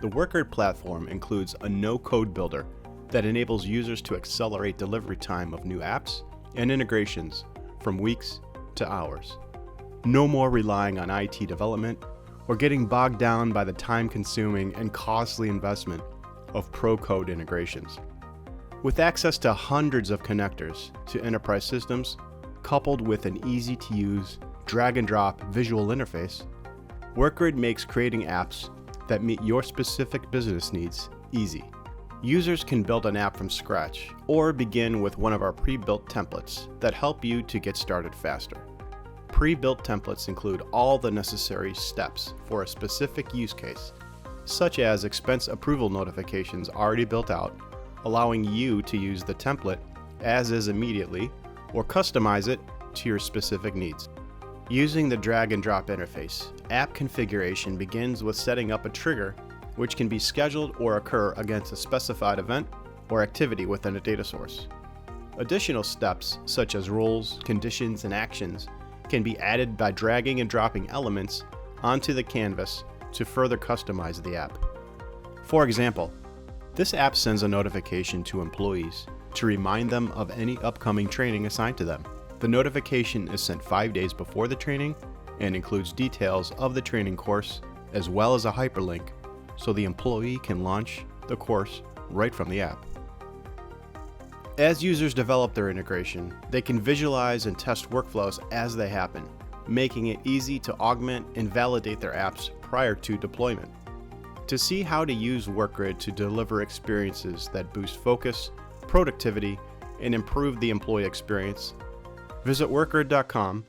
The Workgrid platform includes a no-code builder that enables users to accelerate delivery time of new apps and integrations from weeks to hours. No more relying on IT development or getting bogged down by the time-consuming and costly investment of pro-code integrations. With access to hundreds of connectors to enterprise systems, coupled with an easy-to-use drag-and-drop visual interface, Workgrid makes creating apps that meet your specific business needs easy. Users can build an app from scratch or begin with one of our pre-built templates that help you to get started faster. Pre-built templates include all the necessary steps for a specific use case, such as expense approval notifications already built out, allowing you to use the template as is immediately or customize it to your specific needs. Using the drag and drop interface, app configuration begins with setting up a trigger which can be scheduled or occur against a specified event or activity within a data source. Additional steps such as roles, conditions, and actions can be added by dragging and dropping elements onto the canvas to further customize the app. For example, this app sends a notification to employees to remind them of any upcoming training assigned to them. The notification is sent 5 days before the training and includes details of the training course as well as a hyperlink so the employee can launch the course right from the app. As users develop their integration, they can visualize and test workflows as they happen, making it easy to augment and validate their apps prior to deployment. To see how to use Workgrid to deliver experiences that boost focus, productivity, and improve the employee experience, visit workgrid.com